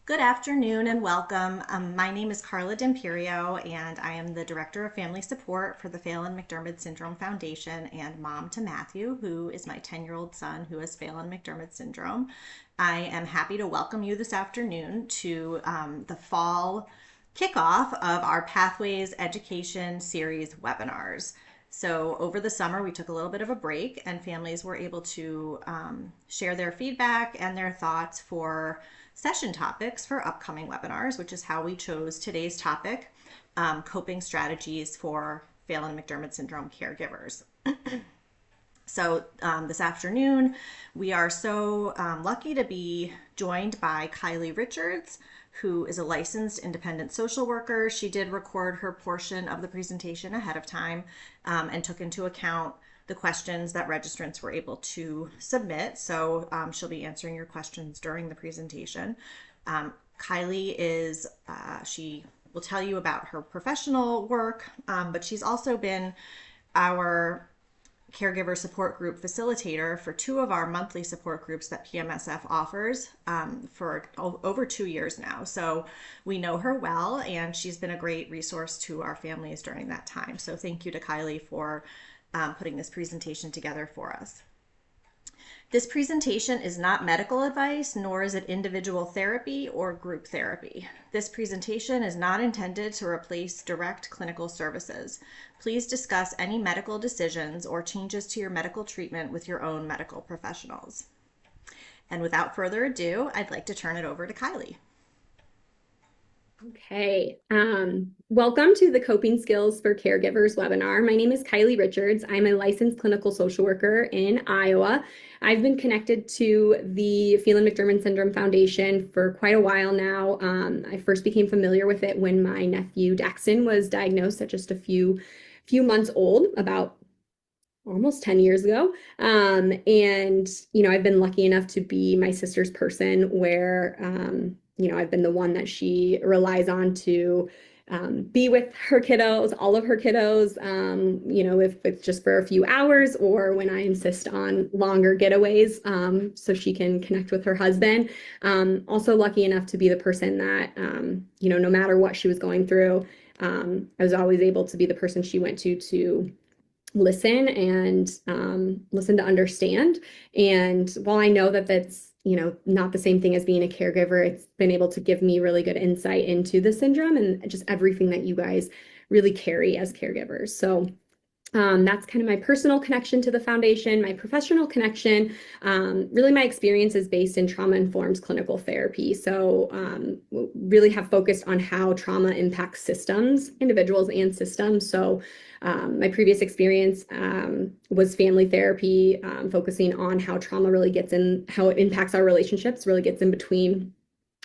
Good afternoon and welcome. My name is Carla D'Imperio, and I am the Director of Family Support for the Phelan-McDermid Syndrome Foundation and mom to Matthew, who is my 10-year-old son who has Phelan-McDermid syndrome. I am happy to welcome you this afternoon to the fall kickoff of our Pathways Education Series webinars. So, over the summer, we took a little bit of a break, and families were able to share their feedback and their thoughts for session topics for upcoming webinars, which is how we chose today's topic, coping strategies for Phelan-McDermid syndrome caregivers. So this afternoon, we are so lucky to be joined by Kiley Richards, who is a licensed independent social worker. She did record her portion of the presentation ahead of time and took into account the questions that registrants were able to submit. So she'll be answering your questions during the presentation. Kiley she will tell you about her professional work, but she's also been our caregiver support group facilitator for two of our monthly support groups that PMSF offers for over 2 years now. So we know her well, and she's been a great resource to our families during that time. So thank you to Kiley for putting this presentation together for us. This presentation is not medical advice, nor is it individual therapy or group therapy. This presentation is not intended to replace direct clinical services. Please discuss any medical decisions or changes to your medical treatment with your own medical professionals. And without further ado, I'd like to turn it over to Kiley. Okay, welcome to the Coping Skills for Caregivers webinar. My name is Kiley Richards. I'm a licensed clinical social worker in Iowa. I've been connected to the Phelan-McDermid Syndrome Foundation for quite a while now. I first became familiar with it when my nephew Daxton was diagnosed at just a few months old, about almost 10 years ago. And, I've been lucky enough to be my sister's person where, I've been the one that she relies on to be with her kiddos, all of her kiddos, if it's just for a few hours or when I insist on longer getaways so she can connect with her husband. Also lucky enough to be the person that, no matter what she was going through, I was always able to be the person she went to listen and listen to understand. And while I know that that's not the same thing as being a caregiver, it's been able to give me really good insight into the syndrome and just everything that you guys really carry as caregivers. So that's kind of my personal connection to the foundation. My professional connection, really my experience is based in trauma-informed clinical therapy. So really have focused on how trauma impacts systems, individuals and systems. So my previous experience was family therapy, focusing on how trauma really gets in, how it impacts our relationships, really gets in between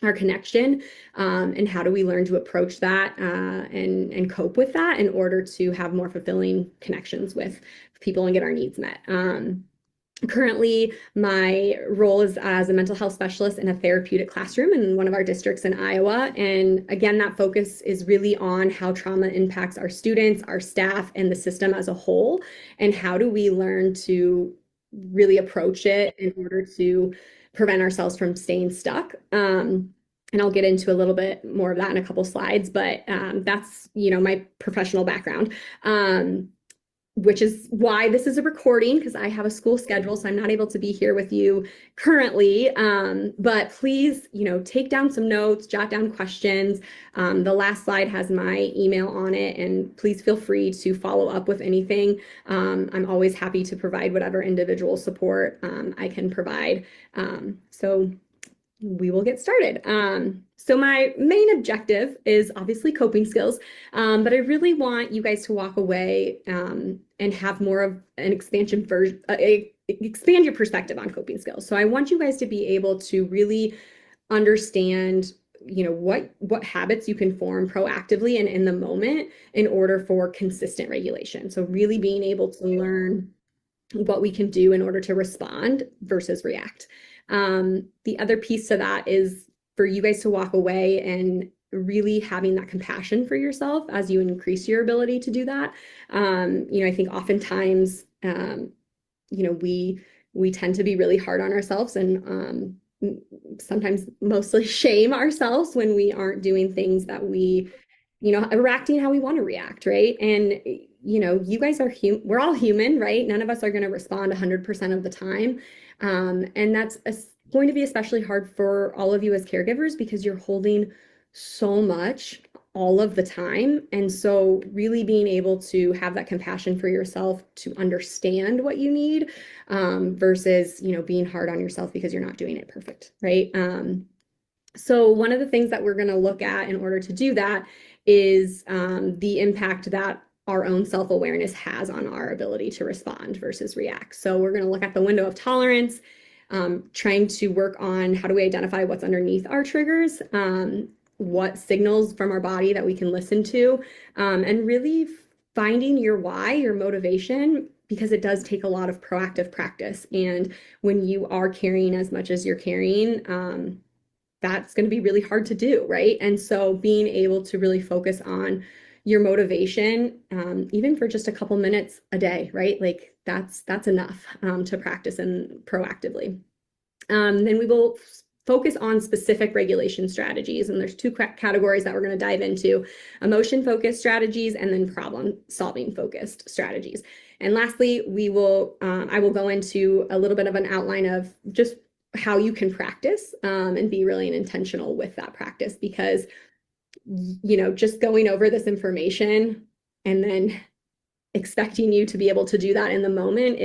our connection, and how do we learn to approach that and cope with that in order to have more fulfilling connections with people and get our needs met. Currently, my role is as a mental health specialist in a therapeutic classroom in one of our districts in Iowa. And again, that focus is really on how trauma impacts our students, our staff, and the system as a whole. And how do we learn to really approach it in order to prevent ourselves from staying stuck. And I'll get into a little bit more of that in a couple slides, but that's, my professional background. Which is why this is a recording, because I have a school schedule, so I'm not able to be here with you currently. But please, take down some notes, jot down questions. The last slide has my email on it, and please feel free to follow up with anything. I'm always happy to provide whatever individual support I can provide. So we will get started. So my main objective is obviously coping skills, but I really want you guys to walk away and have more of an expansion version, expand your perspective on coping skills. So I want you guys to be able to really understand, what habits you can form proactively and in the moment in order for consistent regulation. So really being able to learn what we can do in order to respond versus react. The other piece to that is for you guys to walk away and really having that compassion for yourself as you increase your ability to do that. I think oftentimes, we tend to be really hard on ourselves and sometimes mostly shame ourselves when we aren't doing things that we, reacting how we want to react, right? And, you guys are we're all human, right? None of us are going to respond 100% of the time. And that's going to be especially hard for all of you as caregivers because you're holding so much all of the time. And so really being able to have that compassion for yourself to understand what you need, versus, being hard on yourself because you're not doing it perfect, right? So one of the things that we're going to look at in order to do that is the impact that our own self-awareness has on our ability to respond versus react. So we're going to look at the window of tolerance, trying to work on how do we identify what's underneath our triggers, what signals from our body that we can listen to, and really finding your why, your motivation, because it does take a lot of proactive practice. And when you are carrying as much as you're carrying, that's going to be really hard to do, right? And so being able to really focus on your motivation, even for just a couple minutes a day, right? Like that's enough to practice and proactively. Then we will focus on specific regulation strategies. And there's two categories that we're going to dive into: emotion focused strategies and then problem solving focused strategies. And lastly, I will go into a little bit of an outline of just how you can practice, and be really intentional with that practice, because just going over this information and then expecting you to be able to do that in the moment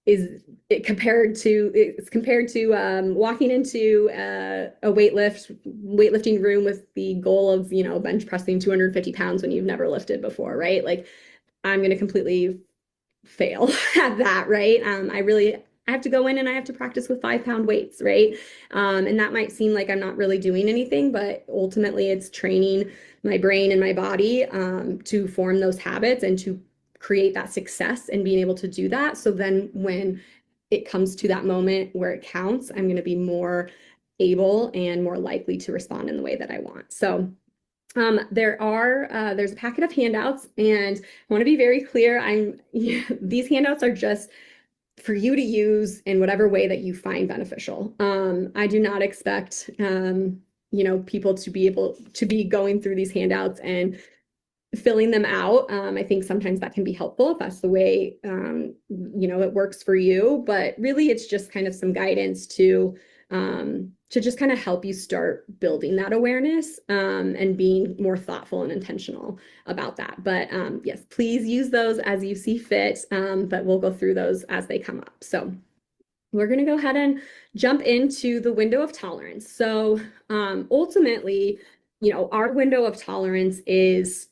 it's compared to walking into a weightlifting room with the goal of bench pressing 250 pounds when you've never lifted before, right? Like, I'm going to completely fail at that, right? I have to go in and I have to practice with 5-pound weights, right? And that might seem like I'm not really doing anything, but ultimately it's training my brain and my body to form those habits and to create that success and being able to do that. So then when it comes to that moment where it counts, I'm going to be more able and more likely to respond in the way that I want. So there's a packet of handouts, and I want to be very clear. These handouts are just for you to use in whatever way that you find beneficial. I do not expect, people to be able to be going through these handouts and filling them out. I think sometimes that can be helpful if that's the way, it works for you, but really it's just kind of some guidance to just kind of help you start building that awareness, and being more thoughtful and intentional about that. But yes, please use those as you see fit, but we'll go through those as they come up. So we're going to go ahead and jump into the window of tolerance. So ultimately, our window of tolerance is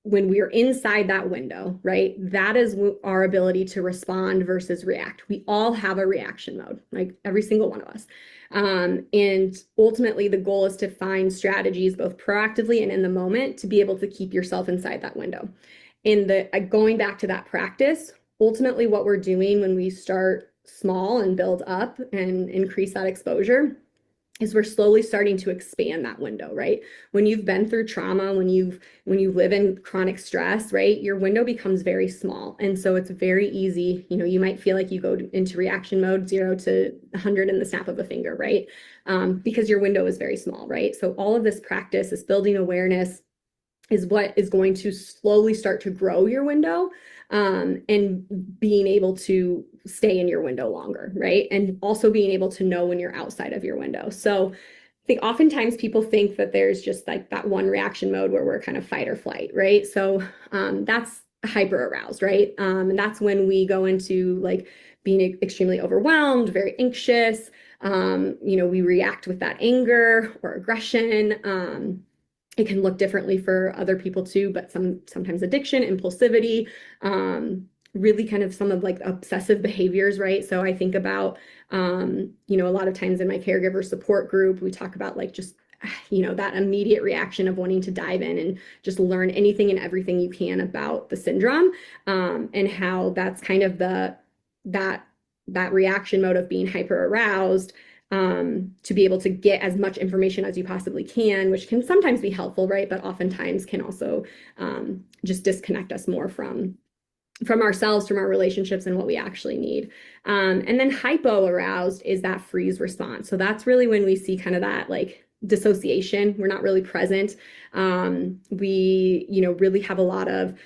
when we're inside that window, right? That is our ability to respond versus react. We all have a reaction mode, like every single one of us. And ultimately, the goal is to find strategies both proactively and in the moment to be able to keep yourself inside that window. In the going back to that practice, ultimately, what we're doing when we start small and build up and increase that exposure is we're slowly starting to expand that window, right? When you've been through trauma, when you live in chronic stress, right, your window becomes very small. And so it's very easy, you might feel like you go into reaction mode 0 to 100 in the snap of a finger, right? Because your window is very small, right? So all of this practice, this building awareness, is what is going to slowly start to grow your window, and being able to stay in your window longer, right? And also being able to know when you're outside of your window. So I think oftentimes people think that there's just like that one reaction mode where we're kind of fight or flight, right? So that's hyper aroused, right? And that's when we go into like being extremely overwhelmed, very anxious. We react with that anger or aggression. It can look differently for other people too, but sometimes addiction, impulsivity, really kind of some of like obsessive behaviors, right? So I think about, a lot of times in my caregiver support group, we talk about like just, that immediate reaction of wanting to dive in and just learn anything and everything you can about the syndrome, and how that's kind of that reaction mode of being hyper aroused, to be able to get as much information as you possibly can, which can sometimes be helpful, right? But oftentimes can also just disconnect us more from from ourselves, from our relationships, and what we actually need. And then hypo-aroused is that freeze response. So that's really when we see kind of that like dissociation. We're not really present. We, really have a lot of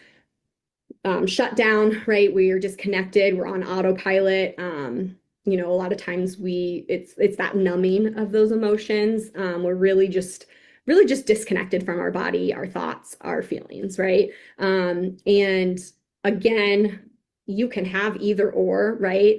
shut down, right? We are disconnected. We're on autopilot. A lot of times it's that numbing of those emotions. We're really just disconnected from our body, our thoughts, our feelings, right? And again, you can have either or, right?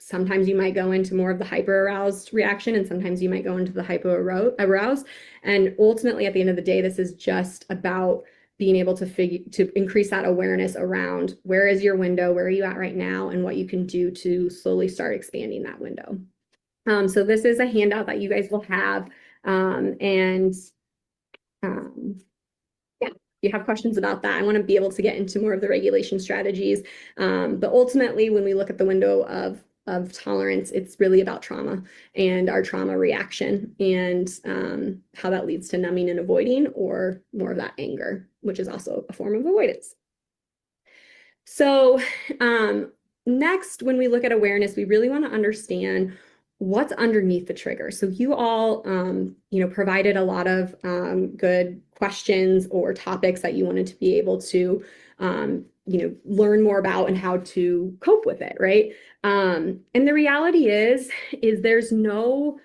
Sometimes you might go into more of the hyper aroused reaction, and sometimes you might go into the hypo aroused. And ultimately, at the end of the day, this is just about being able to increase that awareness around where is your window, where are you at right now, and what you can do to slowly start expanding that window. So this is a handout that you guys will have. And yeah, if you have questions about that, I want to be able to get into more of the regulation strategies. But ultimately, when we look at the window of tolerance, it's really about trauma and our trauma reaction and how that leads to numbing and avoiding, or more of that anger, which is also a form of avoidance. So next, when we look at awareness, we really want to understand what's underneath the trigger. So you all, provided a lot of good questions or topics that you wanted to be able to, learn more about and how to cope with it, right? And the reality is there's no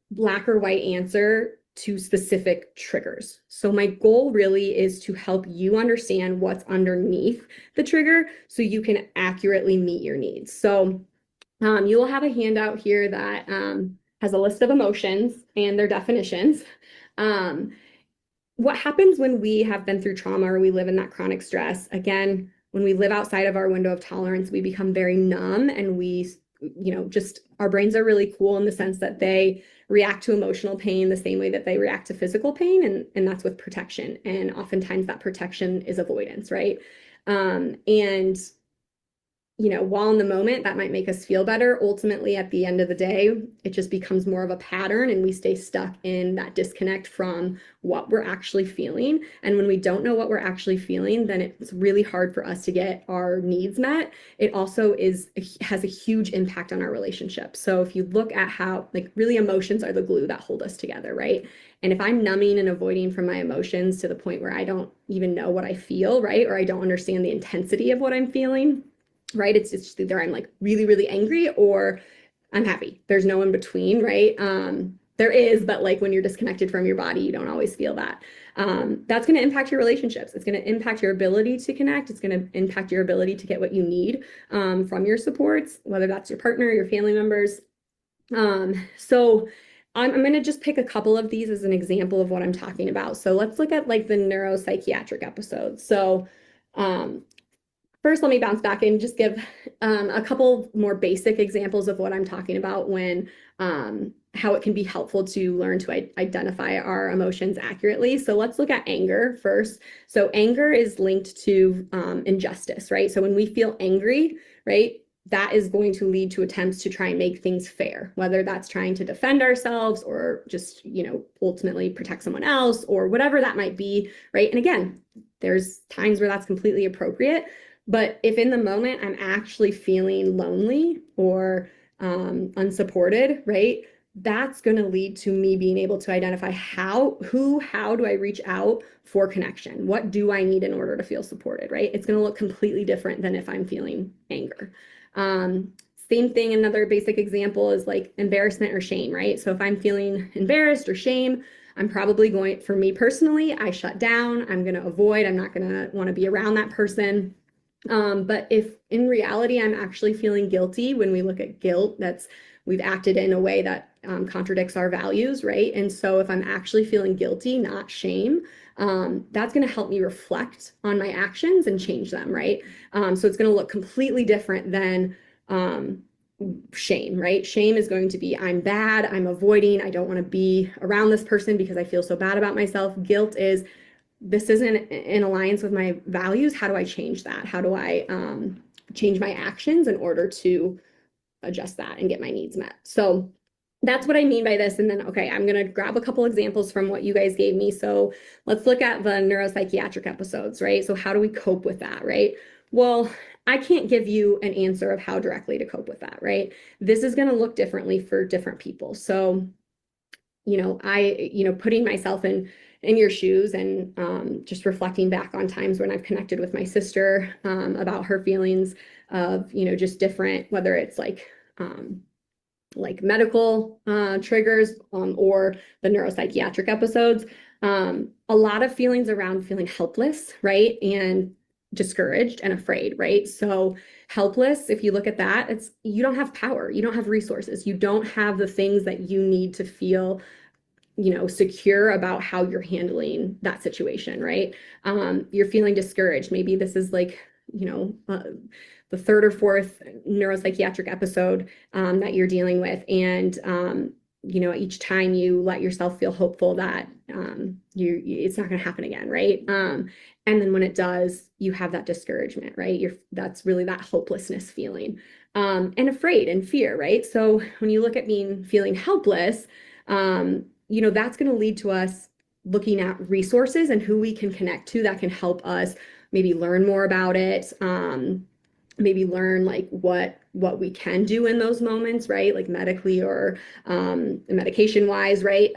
black or white answer to specific triggers. So my goal really is to help you understand what's underneath the trigger so you can accurately meet your needs. So you will have a handout here that has a list of emotions and their definitions. What happens when we have been through trauma or we live in that chronic stress? Again, when we live outside of our window of tolerance, we become very numb, and just our brains are really cool in the sense that they react to emotional pain the same way that they react to physical pain, and that's with protection. And oftentimes that protection is avoidance, right? And while in the moment that might make us feel better, ultimately at the end of the day, it just becomes more of a pattern, and we stay stuck in that disconnect from what we're actually feeling. And when we don't know what we're actually feeling, then it's really hard for us to get our needs met. It also has a huge impact on our relationship. So if you look at how, like, really emotions are the glue that hold us together, right? And if I'm numbing and avoiding from my emotions to the point where I don't even know what I feel, right? Or I don't understand the intensity of what I'm feeling, right? It's just either I'm like really, really angry or I'm happy. There's no in between, right? There is, but like when you're disconnected from your body, you don't always feel that. That's going to impact your relationships. It's going to impact your ability to connect. It's going to impact your ability to get what you need from your supports, whether that's your partner, your family members. So I'm going to just pick a couple of these as an example of what I'm talking about. So let's look at like the neuropsychiatric episodes. So first, let me bounce back and just give a couple more basic examples of what I'm talking about when how it can be helpful to learn to identify our emotions accurately. So let's look at anger first. So anger is linked to injustice, right? So when we feel angry, right, that is going to lead to attempts to try and make things fair, whether that's trying to defend ourselves or just, ultimately protect someone else or whatever that might be, right? And again, there's times where that's completely appropriate. But if in the moment I'm actually feeling lonely or unsupported, right, that's going to lead to me being able to identify how do I reach out for connection? What do I need in order to feel supported, right? It's going to look completely different than if I'm feeling anger. Same thing, another basic example is like embarrassment or shame, right? So if I'm feeling embarrassed or shame, I'm probably for me personally, I shut down. I'm going to avoid. I'm not going to want to be around that person. But if in reality I'm actually feeling guilty, when we look at guilt, we've acted in a way that contradicts our values, right? And so if I'm actually feeling guilty, not shame, that's going to help me reflect on my actions and change them, right? So it's going to look completely different than shame, right? Shame is going to be, I'm bad, I'm avoiding, I don't want to be around this person because I feel so bad about myself. Guilt is, this isn't in alliance with my values. How do I change that? How do I change my actions in order to adjust that and get my needs met? So that's what I mean by this. And then, okay, I'm going to grab a couple examples from what you guys gave me. So let's look at the neuropsychiatric episodes, right? So how do we cope with that, right? Well, I can't give you an answer of how directly to cope with that, right? This is going to look differently for different people. So, putting myself in your shoes and just reflecting back on times when I've connected with my sister about her feelings of, just different, whether it's like medical triggers or the neuropsychiatric episodes. A lot of feelings around feeling helpless, right? And discouraged and afraid, right? So helpless, if you look at that, it's you don't have power, you don't have resources, you don't have the things that you need to feel secure about how you're handling that situation, right? You're feeling discouraged. Maybe this is like, you know, uh, the third or fourth neuropsychiatric episode that you're dealing with. And, each time you let yourself feel hopeful that it's not going to happen again, right? And then when it does, you have that discouragement, right? That's really that hopelessness feeling, and afraid and fear, right? So when you look at feeling helpless, that's going to lead to us looking at resources and who we can connect to that can help us maybe learn more about it, maybe learn like what we can do in those moments, right? Like medically or medication wise, right?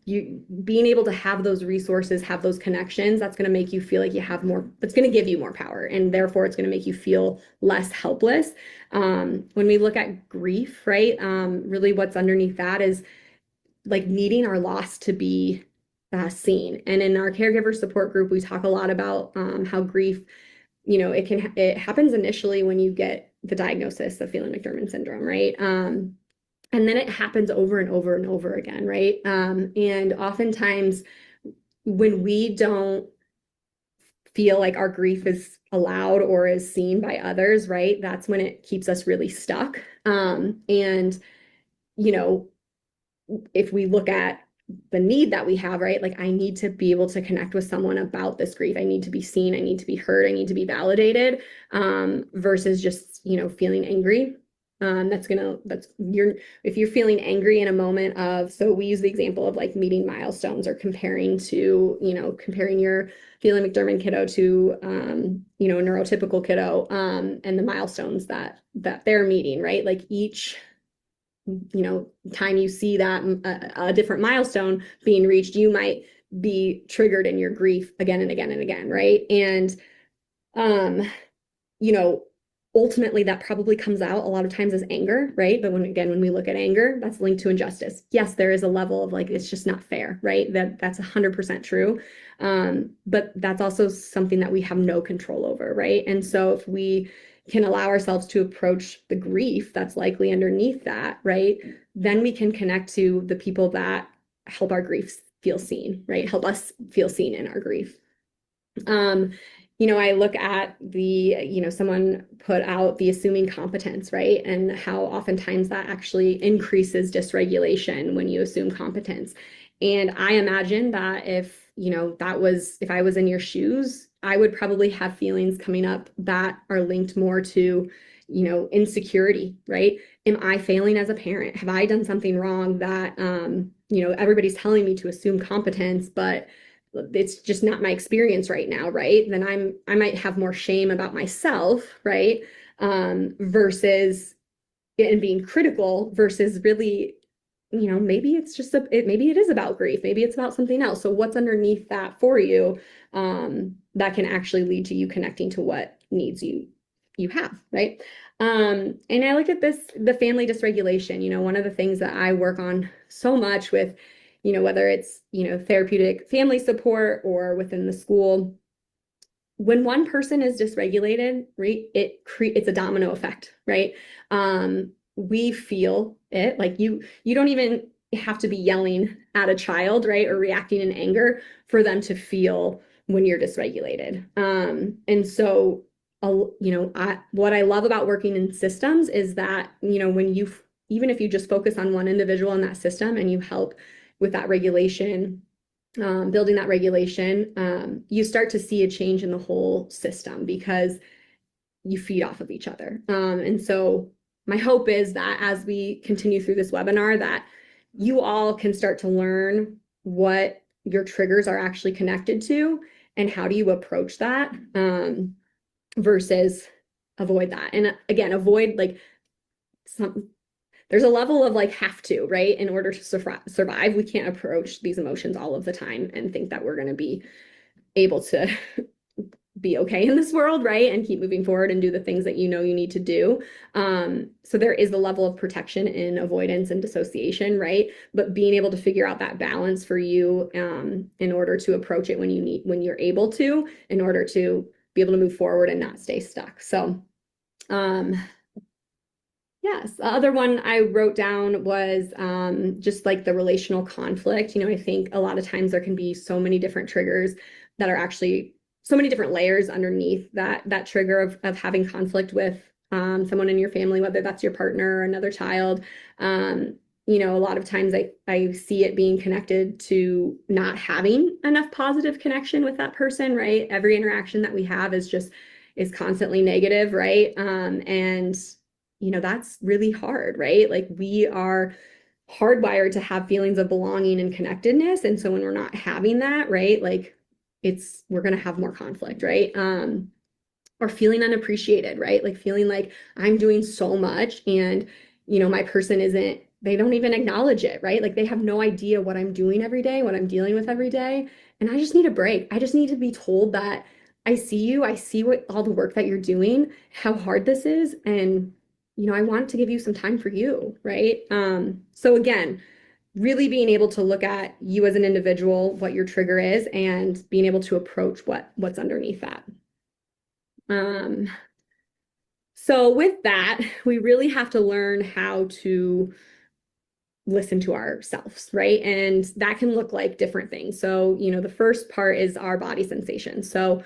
You being able to have those resources, have those connections, that's going to make you feel like you have more, it's going to give you more power, and therefore it's going to make you feel less helpless. When we look at grief, right? Really what's underneath that is like needing our loss to be seen. And in our caregiver support group, we talk a lot about how grief, it happens initially when you get the diagnosis of Phelan-McDermid syndrome, right? And then it happens over and over and over again, right? And oftentimes when we don't feel like our grief is allowed or is seen by others, right? That's when it keeps us really stuck. And you know, if we look at the need that we have, right? Like I need to be able to connect with someone about this grief. I need to be seen. I need to be heard. I need to be validated, versus just, feeling angry. If you're feeling angry in a moment of, so we use the example of like meeting milestones or comparing your Phelan-McDermid kiddo to, a neurotypical kiddo, and the milestones that they're meeting, right? Like each time you see that a different milestone being reached, you might be triggered in your grief again and again and again, right? And um, you know, ultimately that probably comes out a lot of times as anger, right? But when we look at anger, that's linked to injustice. Yes, there is a level of like it's just not fair, right? That's 100% true. But that's also something that we have no control over, right? And so if we can allow ourselves to approach the grief that's likely underneath that, right? Then we can connect to the people that help our grief feel seen, right? Help us feel seen in our grief. Um, I look at someone put out the assuming competence, right? And how oftentimes that actually increases dysregulation when you assume competence. And I imagine that if I was in your shoes, I would probably have feelings coming up that are linked more to, insecurity, right? Am I failing as a parent? Have I done something wrong that, everybody's telling me to assume competence, but it's just not my experience right now, right? Then I might have more shame about myself, right? Versus and being critical versus really, maybe it's just maybe it is about grief, maybe it's about something else. So what's underneath that for you, that can actually lead to you connecting to what needs you have, right? And I look at the family dysregulation, one of the things that I work on so much with, whether it's, therapeutic family support or within the school, when one person is dysregulated, right, it's a domino effect, right? We feel it, like you don't even have to be yelling at a child, right, or reacting in anger for them to feel when you're dysregulated. And so, what I love about working in systems is that, even if you just focus on one individual in that system and you help with that regulation, building that regulation, you start to see a change in the whole system because you feed off of each other. And so my hope is that as we continue through this webinar, that you all can start to learn what your triggers are actually connected to and how do you approach that. versus avoid that. And again, avoid like some, there's a level of like have to, right? In order to survive, we can't approach these emotions all of the time and think that we're going to be able to be okay in this world, right? And keep moving forward and do the things that you know you need to do. So there is the level of protection in avoidance and dissociation, right? But being able to figure out that balance for you in order to approach it when you need, when you're able to, in order to be able to move forward and not stay stuck. So, um, yes, the other one I wrote down was just like the relational conflict. You know, I think a lot of times there can be so many different triggers that are actually so many different layers underneath that trigger of having conflict with someone in your family, whether that's your partner or another child. You know, a lot of times I see it being connected to not having enough positive connection with that person, right? Every interaction that we have is constantly negative, right? And you know, that's really hard, right? Like we are hardwired to have feelings of belonging and connectedness. And so when we're not having that, right, like we're going to have more conflict, right? Or feeling unappreciated, right? Like feeling like I'm doing so much and, you know, my person isn't, they don't even acknowledge it, right? Like they have no idea what I'm doing every day, what I'm dealing with every day. And I just need a break. I just need to be told that I see you, I see what all the work that you're doing, how hard this is. And, you know, I want to give you some time for you, right? So again, really being able to look at you as an individual, what your trigger is, and being able to approach what's underneath that. Um, so with that, we really have to learn how to listen to ourselves, right? And that can look like different things. So, you know, the first part is our body sensation. So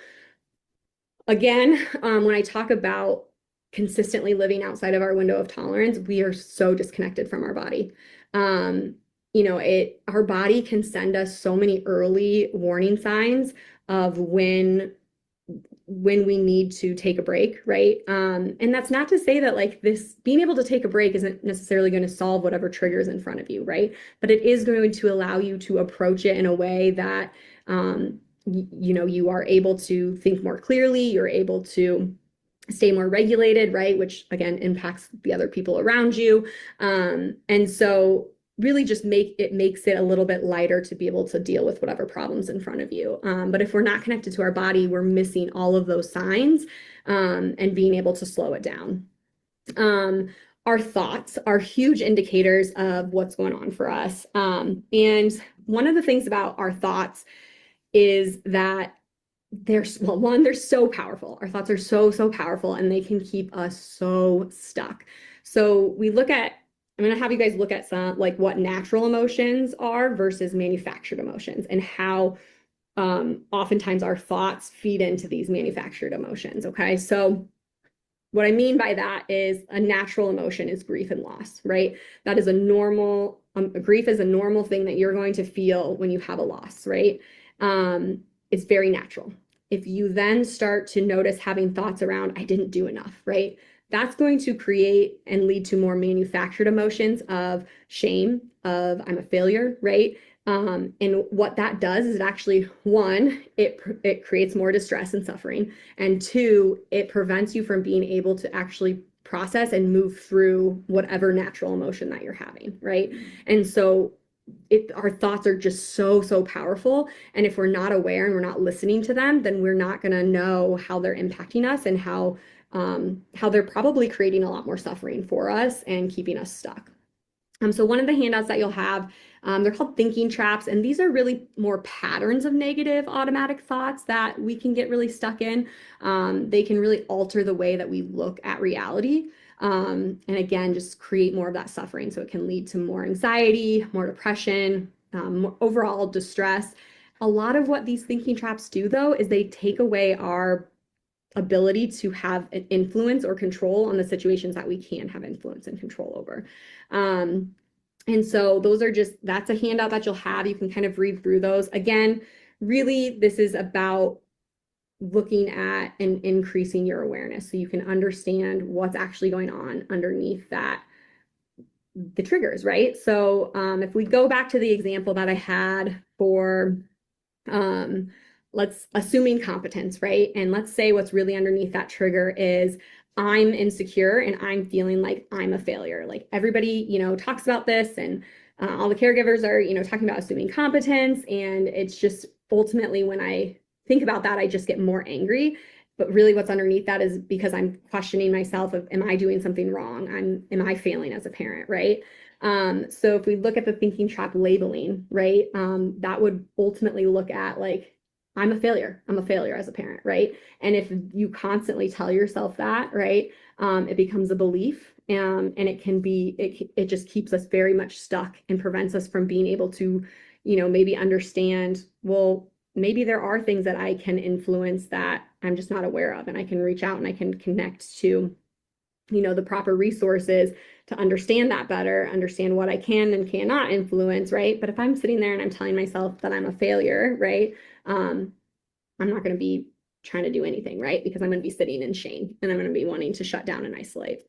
again, when I talk about consistently living outside of our window of tolerance, we are so disconnected from our body. Um, you know, our body can send us so many early warning signs of when we need to take a break, right? And that's not to say that like this being able to take a break isn't necessarily going to solve whatever triggers in front of you, right? But it is going to allow you to approach it in a way that you know, you are able to think more clearly, you're able to stay more regulated, right? Which again impacts the other people around you. And so really just makes it a little bit lighter to be able to deal with whatever problems in front of you. But if we're not connected to our body, we're missing all of those signs and being able to slow it down. Um, our thoughts are huge indicators of what's going on for us. And one of the things about our thoughts is that well, one, they're so powerful. Our thoughts are so powerful and they can keep us so stuck. So I'm going to have you guys look at some like what natural emotions are versus manufactured emotions and how oftentimes our thoughts feed into these manufactured emotions. Okay. So what I mean by that is a natural emotion is grief and loss, right? That is a normal, grief is a normal thing that you're going to feel when you have a loss, right? It's very natural. If you then start to notice having thoughts around, I didn't do enough, right? That's going to create and lead to more manufactured emotions of shame, of I'm a failure, right? And what that does is it actually, one, it creates more distress and suffering. And two, it prevents you from being able to actually process and move through whatever natural emotion that you're having, right? And so our thoughts are just so powerful. And if we're not aware and we're not listening to them, then we're not going to know how they're impacting us and how they're probably creating a lot more suffering for us and keeping us stuck. So one of the handouts that you'll have, they're called thinking traps, and these are really more patterns of negative automatic thoughts that we can get really stuck in. They can really alter the way that we look at reality. And again, just create more of that suffering. So it can lead to more anxiety, more depression, more overall distress. A lot of what these thinking traps do, though, is they take away our ability to have an influence or control on the situations that we can have influence and control over. And so that's a handout that you'll have. You can kind of read through those. Again, really, this is about looking at and increasing your awareness so you can understand what's actually going on underneath the triggers, right? So if we go back to the example that I had for let's assuming competence, right? And let's say what's really underneath that trigger is I'm insecure and I'm feeling like I'm a failure. Like everybody, talks about this, and all the caregivers are, talking about assuming competence. And it's just ultimately when I think about that, I just get more angry. But really what's underneath that is because I'm questioning myself of, am I doing something wrong? Am I failing as a parent, right? So if we look at the thinking trap labeling, right, that would ultimately look at like, I'm a failure. I'm a failure as a parent, right? And if you constantly tell yourself that, right, it becomes a belief. And it can be, it just keeps us very much stuck and prevents us from being able to, maybe understand, well, maybe there are things that I can influence that I'm just not aware of, and I can reach out and I can connect to, the proper resources to understand that better, understand what I can and cannot influence, right? But if I'm sitting there and I'm telling myself that I'm a failure, right? I'm not going to be trying to do anything, right? Because I'm going to be sitting in shame and I'm going to be wanting to shut down and isolate.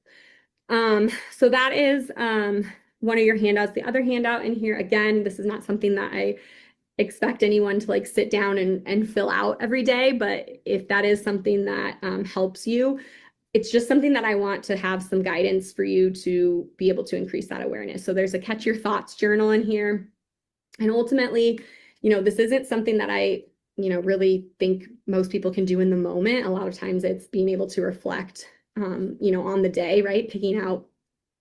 So that is one of your handouts. The other handout in here, again, this is not something that I expect anyone to like sit down and fill out every day, but if that is something that helps you, it's just something that I want to have some guidance for you to be able to increase that awareness. So there's a catch your thoughts journal in here. And ultimately, this isn't something that I, really think most people can do in the moment. A lot of times it's being able to reflect, on the day, right? Picking out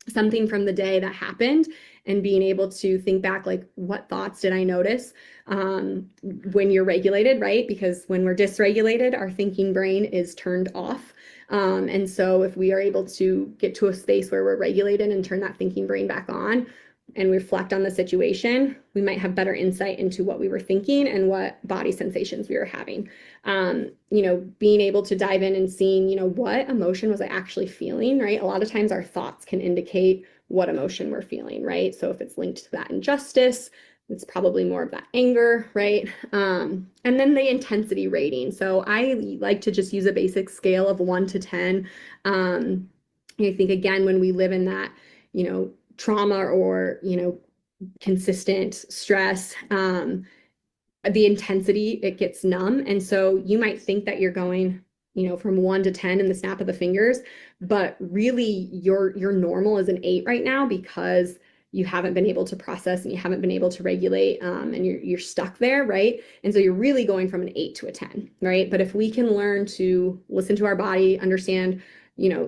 something from the day that happened and being able to think back, like, what thoughts did I notice when you're regulated, right? Because when we're dysregulated, our thinking brain is turned off. And so if we are able to get to a space where we're regulated and turn that thinking brain back on and reflect on the situation, we might have better insight into what we were thinking and what body sensations we were having. Being able to dive in and seeing, what emotion was I actually feeling, right? A lot of times our thoughts can indicate what emotion we're feeling, right? So if it's linked to that injustice, it's probably more of that anger, right? And then the intensity rating. So I like to just use a basic scale of 1 to 10. I think, again, when we live in that, trauma or, consistent stress, the intensity, it gets numb. And so you might think that you're going, from 1 to 10 in the snap of the fingers, but really your normal is an 8 right now because you haven't been able to process and you haven't been able to regulate, and you're stuck there, right? And so you're really going from an 8 to a 10, right? But if we can learn to listen to our body, understand,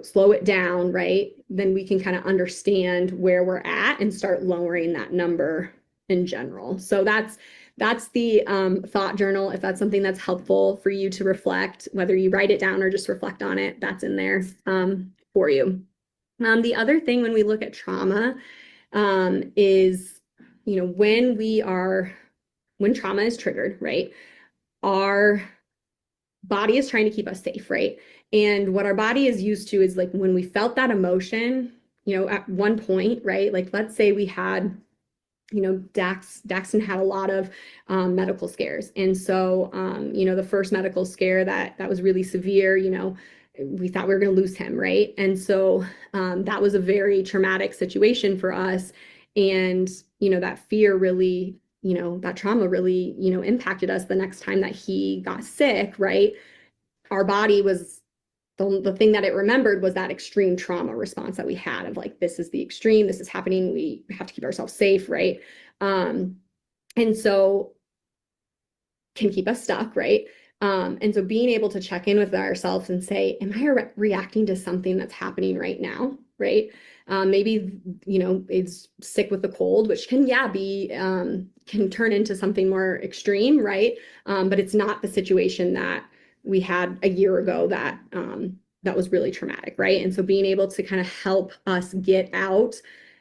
slow it down, right? Then we can kind of understand where we're at and start lowering that number in general. So that's the thought journal. If that's something that's helpful for you to reflect, whether you write it down or just reflect on it, that's in there for you. The other thing when we look at trauma is, when trauma is triggered, right? Our body is trying to keep us safe, right? And what our body is used to is like when we felt that emotion, at one point, right? Like let's say we had, Daxton had a lot of medical scares. And so, the first medical scare that was really severe, we thought we were going to lose him, right? And so that was a very traumatic situation for us. And, that fear really, that trauma really, impacted us the next time that he got sick, right? Our body was the thing that it remembered was that extreme trauma response that we had of like, this is the extreme, this is happening, we have to keep ourselves safe, right? And so can keep us stuck, right? And so being able to check in with ourselves and say, am I reacting to something that's happening right now, right? Maybe, it's sick with the cold, which can, be, can turn into something more extreme, right? But it's not the situation that we had a year ago that was really traumatic, right? And so being able to kind of help us get out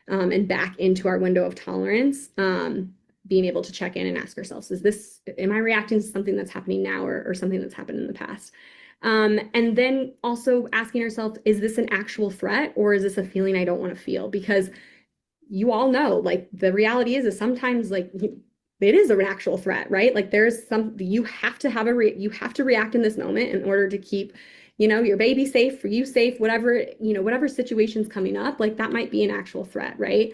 and back into our window of tolerance, being able to check in and ask ourselves, am I reacting to something that's happening now or something that's happened in the past? And then also asking ourselves, is this an actual threat or is this a feeling I don't want to feel? Because you all know, like the reality is sometimes like it is an actual threat, right? Like there's you have to you have to react in this moment in order to keep, your baby safe, for you safe, whatever, whatever situation's coming up, like that might be an actual threat, right?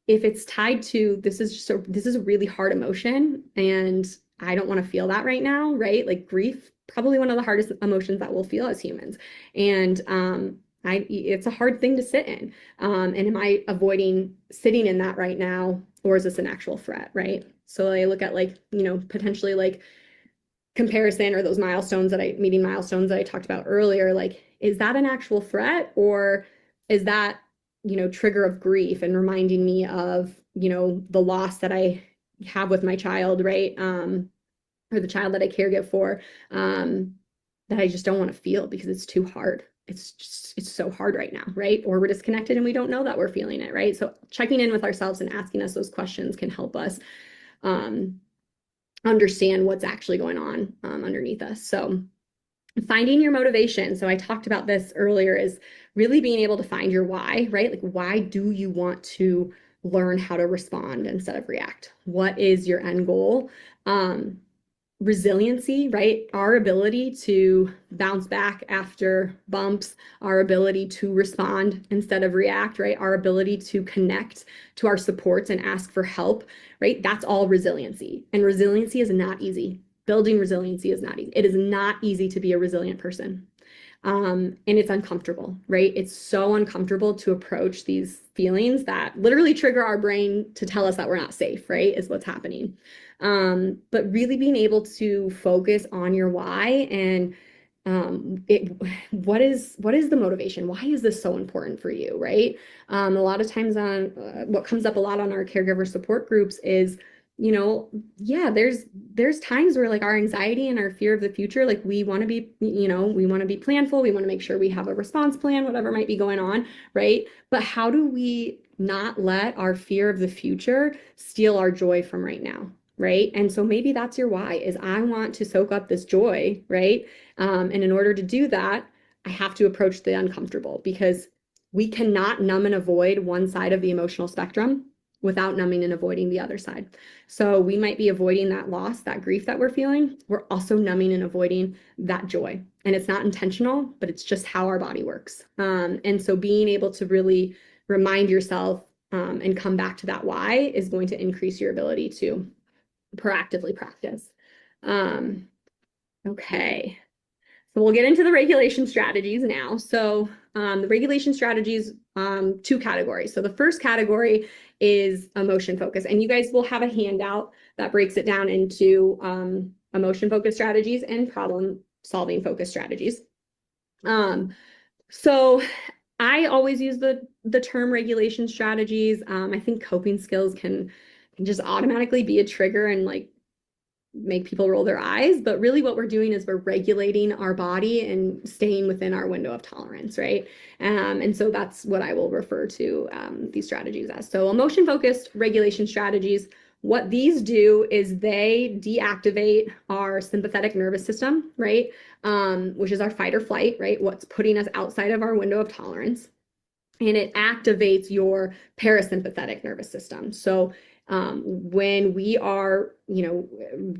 If it's tied to this is a really hard emotion and I don't want to feel that right now, right? Like grief, probably one of the hardest emotions that we'll feel as humans. And it's a hard thing to sit in. And am I avoiding sitting in that right now, or is this an actual threat, right? So I look at like, potentially like comparison, or those meeting milestones that I talked about earlier, like, is that an actual threat, or is that, trigger of grief and reminding me of, the loss that I have with my child, right? Or the child that I caregive for, that I just don't want to feel because it's too hard. It's so hard right now, right? Or we're disconnected and we don't know that we're feeling it, right? So checking in with ourselves and asking us those questions can help us um, understand what's actually going on underneath us. So finding your motivation. So I talked about this earlier, is really being able to find your why, right? Like, why do you want to learn how to respond instead of react? What is your end goal? Resiliency, right? Our ability to bounce back after bumps, our ability to respond instead of react, right? Our ability to connect to our supports and ask for help, right? That's all resiliency. And resiliency is not easy. Building resiliency is not easy. It is not easy to be a resilient person. And it's uncomfortable, right? It's so uncomfortable to approach these feelings that literally trigger our brain to tell us that we're not safe, right? Is what's happening. But really being able to focus on your why and what is the motivation? Why is this so important for you, right? A lot of times on what comes up a lot on our caregiver support groups is, yeah, there's times where like our anxiety and our fear of the future, like we want to be, we want to be planful, we want to make sure we have a response plan, whatever might be going on, right? But how do we not let our fear of the future steal our joy from right now? Right. And so maybe that's your why, is I want to soak up this joy, right? And in order to do that, I have to approach the uncomfortable, because we cannot numb and avoid one side of the emotional spectrum without numbing and avoiding the other side. So we might be avoiding that loss, that grief that we're feeling. We're also numbing and avoiding that joy. And it's not intentional, but it's just how our body works. And so being able to really remind yourself and come back to that why is going to increase your ability to proactively practice. Okay. So we'll get into the regulation strategies now. So the regulation strategies, two categories. So the first category is emotion focus, and you guys will have a handout that breaks it down into emotion focused strategies and problem solving focused strategies. So I always use the term regulation strategies. I think coping skills can just automatically be a trigger and like make people roll their eyes, but really what we're doing is we're regulating our body and staying within our window of tolerance, right? And so that's what I will refer to these strategies as. So emotion-focused regulation strategies, what these do is they deactivate our sympathetic nervous system, right? Which is our fight or flight, right? What's putting us outside of our window of tolerance. And it activates your parasympathetic nervous system. So when we are,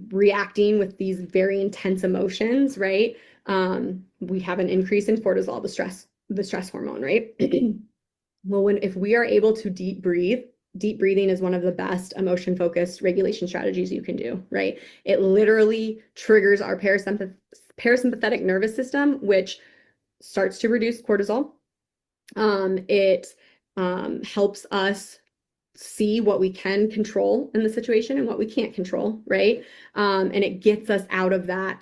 reacting with these very intense emotions, right? We have an increase in cortisol, the stress hormone, right? Well, if we are able to deep breathing is one of the best emotion focused regulation strategies you can do, right? It literally triggers our parasympathetic nervous system, which starts to reduce cortisol. It helps us see what we can control in the situation and what we can't control, right? And it gets us out of that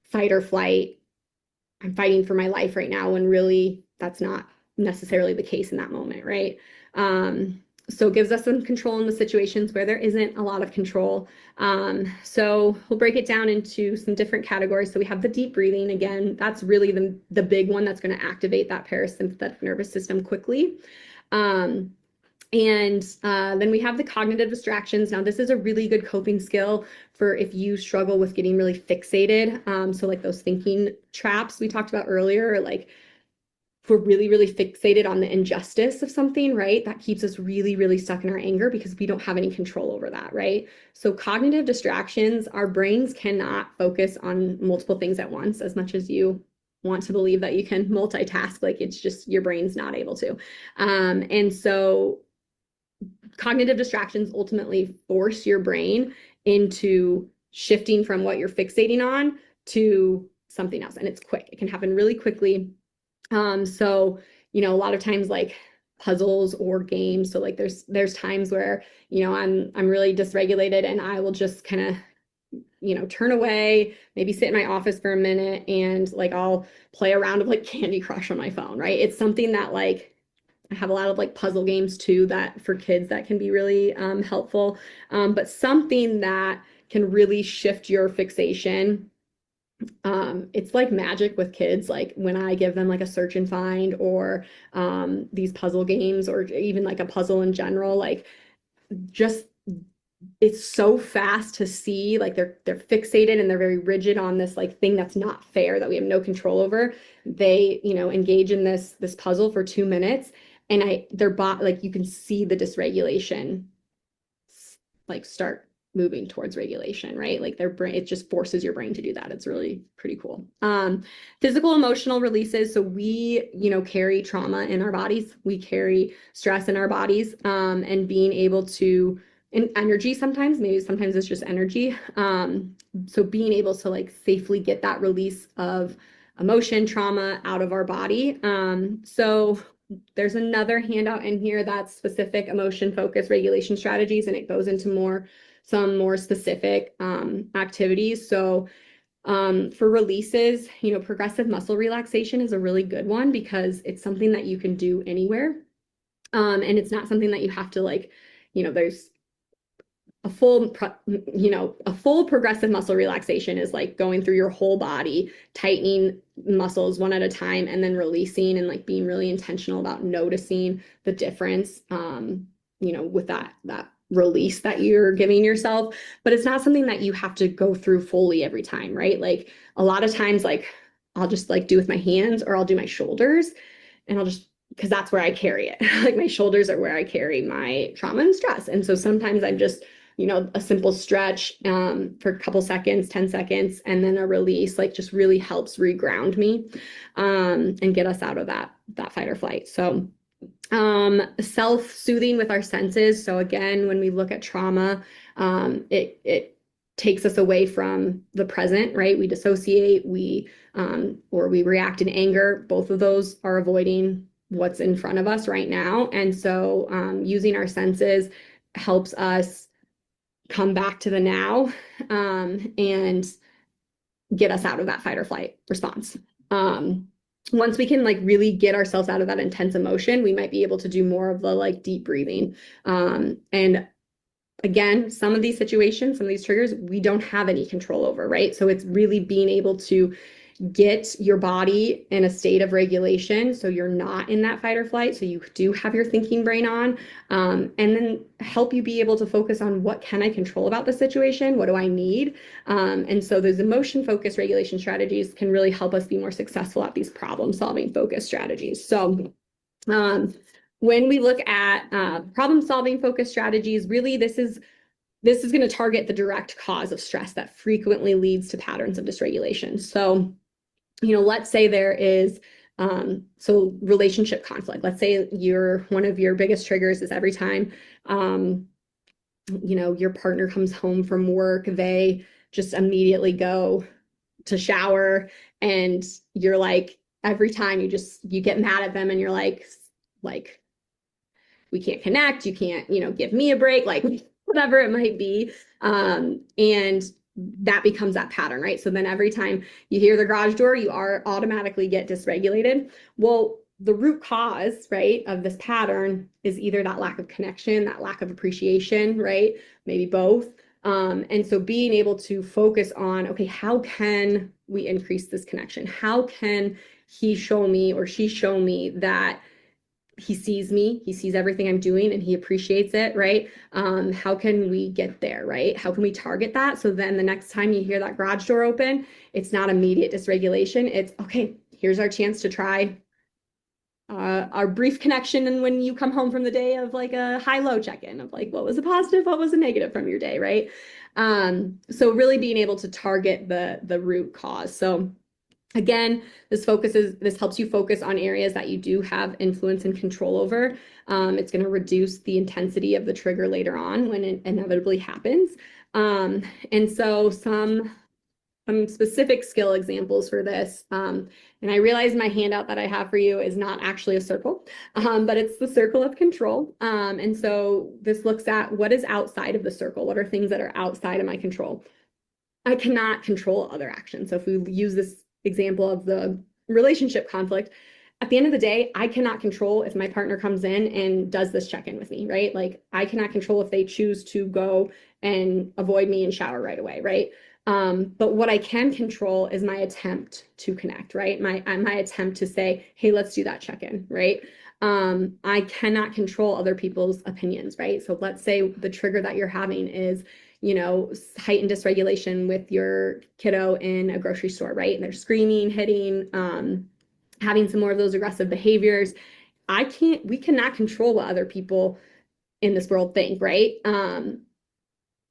fight or flight. I'm fighting for my life right now, when really that's not necessarily the case in that moment, right? So it gives us some control in the situations where there isn't a lot of control. So we'll break it down into some different categories. So we have the deep breathing. Again, that's really the big one that's going to activate that parasympathetic nervous system quickly. And then we have the cognitive distractions. Now, this is a really good coping skill for if you struggle with getting really fixated. So like those thinking traps we talked about earlier, like if we're really, really fixated on the injustice of something, right? That keeps us really, really stuck in our anger because we don't have any control over that, right? So cognitive distractions, our brains cannot focus on multiple things at once as much as you want to believe that you can multitask. Like it's just your brain's not able to. And so cognitive distractions ultimately force your brain into shifting from what you're fixating on to something else. And it's quick. It can happen really quickly. So, a lot of times like puzzles or games. So like there's times where, I'm really dysregulated and I will just kind of turn away, maybe sit in my office for a minute and like I'll play around with like Candy Crush on my phone, right? It's something that like I have a lot of like puzzle games too that for kids that can be really helpful. But something that can really shift your fixation. It's like magic with kids. Like when I give them like a search and find or these puzzle games or even like a puzzle in general, like just it's so fast to see like they're fixated and they're very rigid on this like thing that's not fair that we have no control over. They, engage in this puzzle for 2 minutes and their bot like you can see the dysregulation like start moving towards regulation, right? Like their brain, it just forces your brain to do that. It's really pretty cool. Physical emotional releases. So we, carry trauma in our bodies. We carry stress in our bodies. And being able to, and energy sometimes, maybe sometimes it's just energy. So being able to like safely get that release of emotion, trauma out of our body. So there's another handout in here that's specific emotion focused regulation strategies, and it goes into some more specific activities. So for releases, progressive muscle relaxation is a really good one because it's something that you can do anywhere. And it's not something that you have to like, there's a full progressive muscle relaxation is like going through your whole body, tightening muscles one at a time, and then releasing and like being really intentional about noticing the difference, with that release that you're giving yourself. But it's not something that you have to go through fully every time, right? Like a lot of times, like I'll just like do with my hands or I'll do my shoulders and I'll just because that's where I carry it. Like my shoulders are where I carry my trauma and stress. And so sometimes I'm just a simple stretch for a couple seconds, 10 seconds, and then a release, like just really helps reground me and get us out of that fight or flight. So self-soothing with our senses. So again, when we look at trauma, it takes us away from the present, right? We dissociate, or we react in anger. Both of those are avoiding what's in front of us right now. And so using our senses helps us come back to the now and get us out of that fight or flight response. Once we can like really get ourselves out of that intense emotion, we might be able to do more of the like deep breathing. And again, some of these situations, some of these triggers, we don't have any control over, right? So it's really being able to get your body in a state of regulation so you're not in that fight or flight, so you do have your thinking brain on, and then help you be able to focus on what can I control about the situation, what do I need, and so those emotion focused regulation strategies can really help us be more successful at these problem solving focused strategies. So when we look at problem solving focused strategies, really this is going to target the direct cause of stress that frequently leads to patterns of dysregulation. So let's say there is so relationship conflict. Let's say one of your biggest triggers is every time your partner comes home from work, they just immediately go to shower, and you're like every time you get mad at them and you're like we can't connect, you can't give me a break, like whatever it might be, and that becomes that pattern, right? So then every time you hear the garage door, you automatically get dysregulated. Well, the root cause, right, of this pattern is either that lack of connection, that lack of appreciation, right? Maybe both. And so being able to focus on, okay, how can we increase this connection? How can he show me or she show me that he sees me, he sees everything I'm doing and he appreciates it, right? How can we get there, right? How can we target that? So then the next time you hear that garage door open, it's not immediate dysregulation. It's okay, here's our chance to try our brief connection. And when you come home from the day of like a high-low check-in of like, what was a positive, what was a negative from your day, right? So really being able to target the root cause. So Again, this helps you focus on areas that you do have influence and control over. It's going to reduce the intensity of the trigger later on when it inevitably happens. And so some specific skill examples for this. And I realize my handout that I have for you is not actually a circle, but it's the circle of control. And so this looks at what is outside of the circle. What are things that are outside of my control? I cannot control other actions. So if we use this example of the relationship conflict, at the end of the day, I cannot control if my partner comes in and does this check-in with me, right? Like I cannot control if they choose to go and avoid me and shower right away, right? But what I can control is my attempt to connect, right? My attempt to say, hey, let's do that check-in, right? I cannot control other people's opinions, right? So let's say the trigger that you're having is, heightened dysregulation with your kiddo in a grocery store, right? And they're screaming, hitting, having some more of those aggressive behaviors. We cannot control what other people in this world think, right?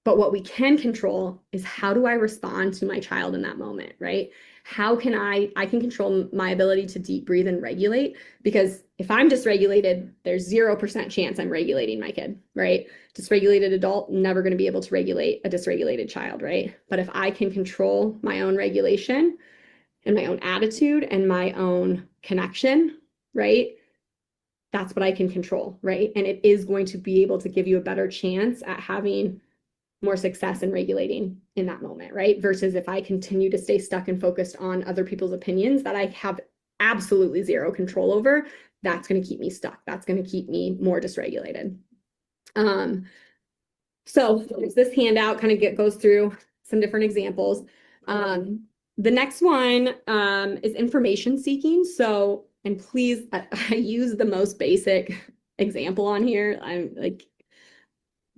But what we can control is how do I respond to my child in that moment, right? How can I can control my ability to deep breathe and regulate, because if I'm dysregulated, there's 0% chance I'm regulating my kid, right? Dysregulated adult, never going to be able to regulate a dysregulated child, right? But if I can control my own regulation and my own attitude and my own connection, right? That's what I can control, right? And it is going to be able to give you a better chance at having more success in regulating in that moment, right? Versus if I continue to stay stuck and focused on other people's opinions that I have absolutely zero control over, that's going to keep me stuck. That's going to keep me more dysregulated. So this handout kind of goes through some different examples. The next one is information seeking. So, and please, I use the most basic example on here. I'm like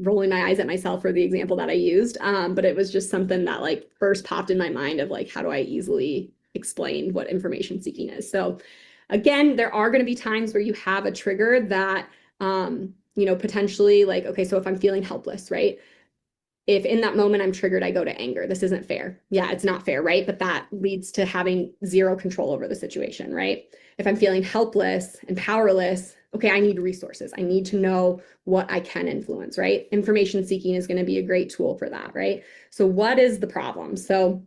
rolling my eyes at myself for the example that I used. But it was just something that like first popped in my mind of like, how do I easily explain what information seeking is? So again, there are going to be times where you have a trigger that, potentially like, okay, so if I'm feeling helpless, right? If in that moment I'm triggered, I go to anger. This isn't fair. Yeah, it's not fair, right? But that leads to having zero control over the situation, right? If I'm feeling helpless and powerless, okay, I need resources. I need to know what I can influence, right? Information seeking is going to be a great tool for that, right? So what is the problem? So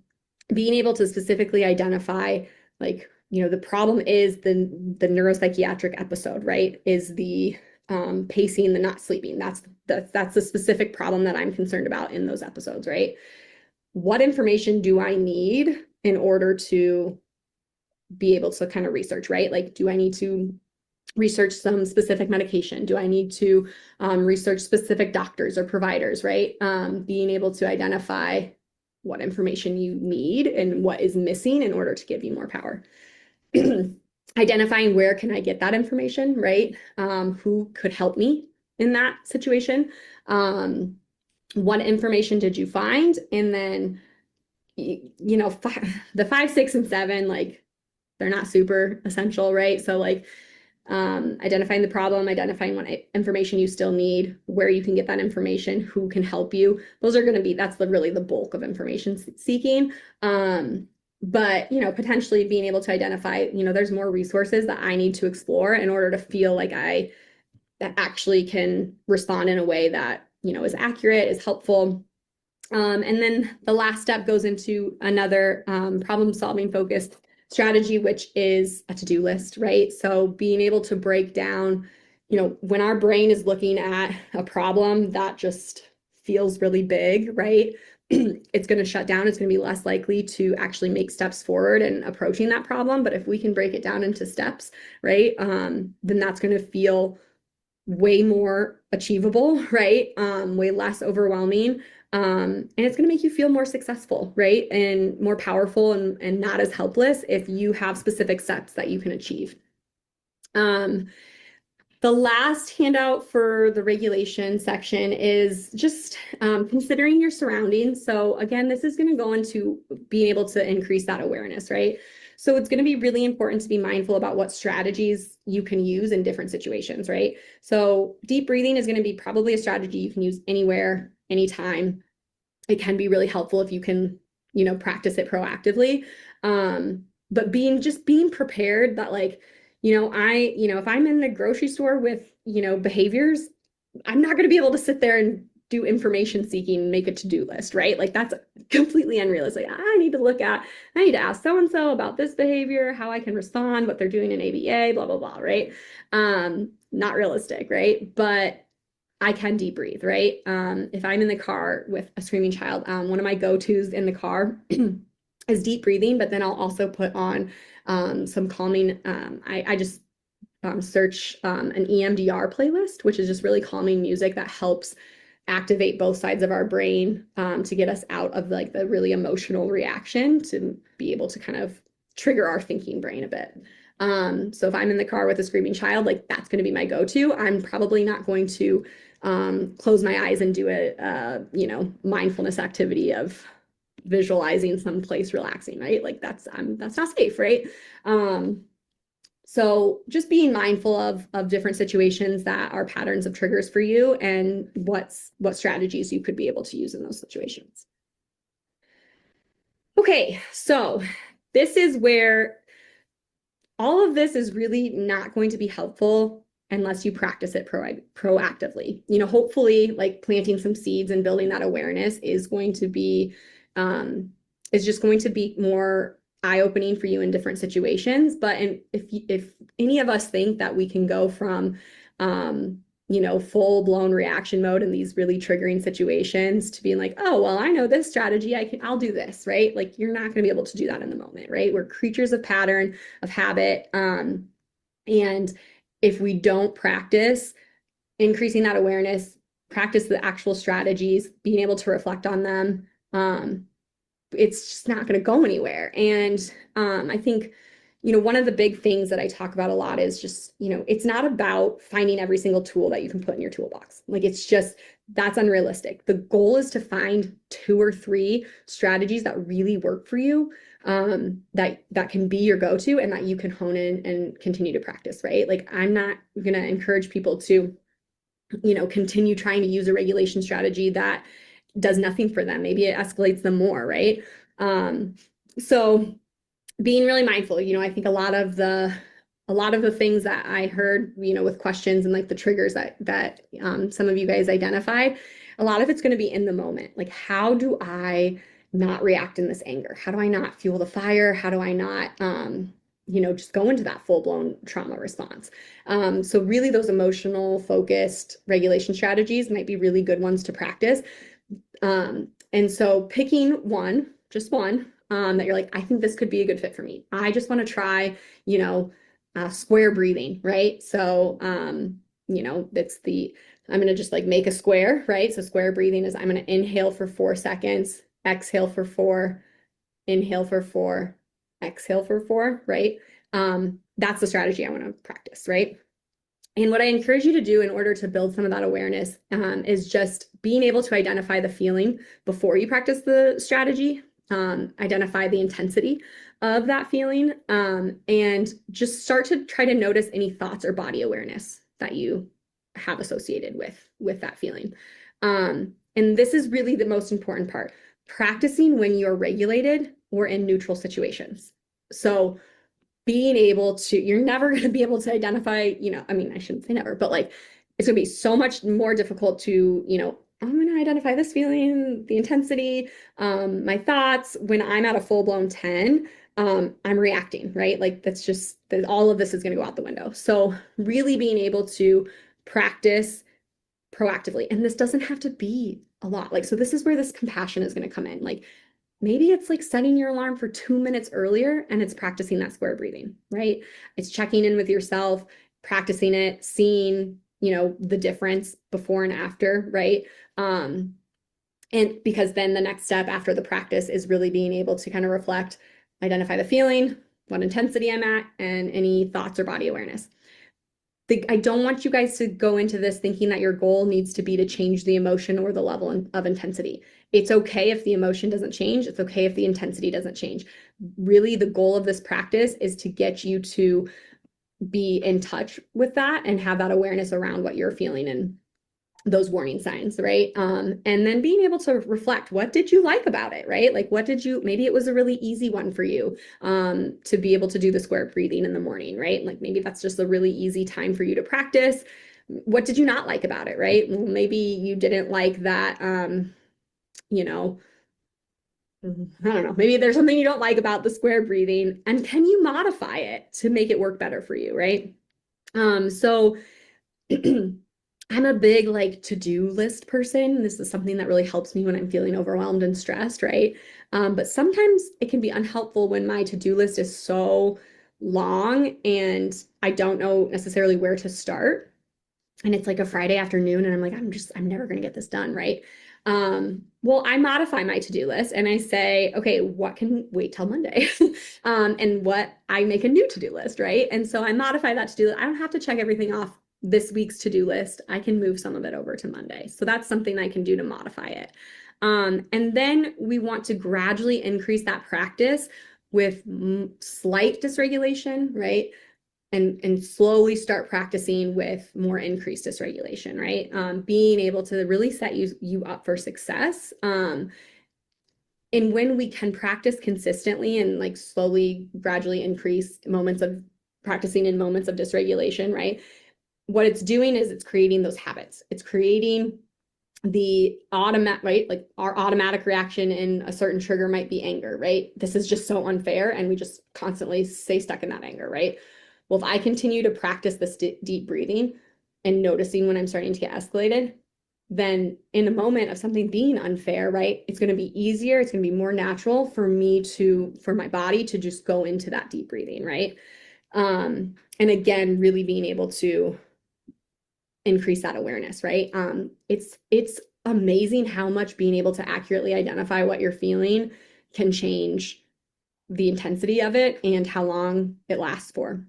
being able to specifically identify like, the problem is the neuropsychiatric episode, right? Is the pacing, the not sleeping. That's the specific problem that I'm concerned about in those episodes, right? What information do I need in order to be able to kind of research, right? Like, do I need to research some specific medication? Do I need to research specific doctors or providers, right? Being able to identify what information you need and what is missing in order to give you more power. Identifying where can I get that information, right? Who could help me in that situation? What information did you find? And then, the 5, 6, and 7, like they're not super essential, right? So like identifying the problem, identifying what information you still need, where you can get that information, who can help you. Those are going to be, that's really the bulk of information seeking. But, potentially being able to identify, there's more resources that I need to explore in order to feel like that actually can respond in a way that, is accurate, is helpful. And then the last step goes into another problem solving focused strategy, which is a to-do list, right? So being able to break down, when our brain is looking at a problem that just feels really big, right? It's going to shut down. It's going to be less likely to actually make steps forward and approaching that problem. But if we can break it down into steps, right, then that's going to feel way more achievable, right? Way less overwhelming. And it's going to make you feel more successful, right? And more powerful and not as helpless if you have specific steps that you can achieve. The last handout for the regulation section is just considering your surroundings. So again, this is going to go into being able to increase that awareness, right? So it's going to be really important to be mindful about what strategies you can use in different situations, right? So deep breathing is going to be probably a strategy you can use anywhere, anytime. It can be really helpful if you can, practice it proactively. but being prepared that like, if I'm in the grocery store with, behaviors, I'm not going to be able to sit there and do information seeking and make a to-do list, right? Like that's completely unrealistic. I need to ask so-and-so about this behavior, how I can respond, what they're doing in ABA, blah, blah, blah, right? Not realistic, right? But I can deep breathe, right? If I'm in the car with a screaming child, one of my go-tos in the car is deep breathing, but then I'll also put on some calming. I just search an EMDR playlist, which is just really calming music that helps activate both sides of our brain to get us out of like the really emotional reaction to be able to kind of trigger our thinking brain a bit. So if I'm in the car with a screaming child, like that's going to be my go-to. I'm probably not going to close my eyes and do mindfulness activity of visualizing some place relaxing, right? Like that's not safe, right? So just being mindful of different situations that are patterns of triggers for you and what strategies you could be able to use in those situations. Okay, so this is where all of this is really not going to be helpful unless you practice it proactively. Hopefully like planting some seeds and building that awareness is going to be is just going to be more eye-opening for you in different situations. But if any of us think that we can go from full-blown reaction mode in these really triggering situations to being like, oh, well, I know this strategy, I'll do this, right? Like you're not going to be able to do that in the moment, right? We're creatures of pattern, of habit. And if we don't practice increasing that awareness, practice the actual strategies, being able to reflect on them, it's just not going to go anywhere. And I think, one of the big things that I talk about a lot is just, it's not about finding every single tool that you can put in your toolbox. Like it's just, that's unrealistic. The goal is to find 2 or 3 strategies that really work for you, that can be your go-to and that you can hone in and continue to practice, right? Like I'm not going to encourage people to, continue trying to use a regulation strategy that does nothing for them. Maybe it escalates them more, right? So being really mindful, I think a lot of the things that I heard, with questions and like the triggers that some of you guys identified, a lot of it's going to be in the moment. Like, how do I not react in this anger? How do I not fuel the fire? How do I not, just go into that full-blown trauma response? So really those emotional focused regulation strategies might be really good ones to practice. And so picking one, just one, that you're like, I think this could be a good fit for me. I just want to try, square breathing, right? So, I'm going to just like make a square, right? So square breathing is I'm going to inhale for 4 seconds, exhale for 4, inhale for 4, exhale for 4, right? That's the strategy I want to practice, right? And what I encourage you to do in order to build some of that awareness is just being able to identify the feeling before you practice the strategy, identify the intensity of that feeling, and just start to try to notice any thoughts or body awareness that you have associated with that feeling. And this is really the most important part, practicing when you're regulated or in neutral situations. So being able to, you're never going to be able to identify, I shouldn't say never, but like it's going to be so much more difficult to, I'm going to identify this feeling, the intensity, my thoughts when I'm at a full-blown 10. I'm reacting, right? Like that's just all of this is going to go out the window. So really being able to practice proactively, and this doesn't have to be a lot. Like, so this is where this compassion is going to come in. Like maybe it's like setting your alarm for 2 minutes earlier and it's practicing that square breathing, right? It's checking in with yourself, practicing it, seeing, the difference before and after, right? And because then the next step after the practice is really being able to kind of reflect, identify the feeling, what intensity I'm at, and any thoughts or body awareness. I don't want you guys to go into this thinking that your goal needs to be to change the emotion or the level of intensity. It's okay if the emotion doesn't change. It's okay if the intensity doesn't change. Really, the goal of this practice is to get you to be in touch with that and have that awareness around what you're feeling those warning signs, right? And then being able to reflect, what did you like about it, right? Like, what did you, maybe it was a really easy one for you to be able to do the square breathing in the morning, right? Like maybe that's just a really easy time for you to practice. What did you not like about it, right? Well, maybe you didn't like that, you know, I don't know, maybe there's something you don't like about the square breathing, and can you modify it to make it work better for you, right? So I'm a big like to-do list person. This is something that really helps me when I'm feeling overwhelmed and stressed, right? But sometimes it can be unhelpful when my to-do list is so long and I don't know necessarily where to start. And it's like a Friday afternoon, and I'm like, I'm never going to get this done, right? Well, I modify my to-do list and I say, okay, what can wait till Monday? And what I make a new to-do list, right? And so I modify that to-do list. I don't have to check everything off this week's to-do list. I can move some of it over to Monday. So that's something I can do to modify it. And then we want to gradually increase that practice with slight dysregulation, right? And slowly start practicing with more increased dysregulation, right? Being able to really set you up for success. And when we can practice consistently and like slowly, gradually increase moments of practicing in moments of dysregulation, right? What it's doing is it's creating those habits. It's creating the automatic, right? Like our automatic reaction in a certain trigger might be anger, right? This is just so unfair. And we just constantly stay stuck in that anger, right? Well, if I continue to practice this deep breathing and noticing when I'm starting to get escalated, then in a moment of something being unfair, right? It's going to be easier. It's going to be more natural for me for my body to just go into that deep breathing, right? And again, really being able to increase that awareness, right? It's amazing how much being able to accurately identify what you're feeling can change the intensity of it and how long it lasts for.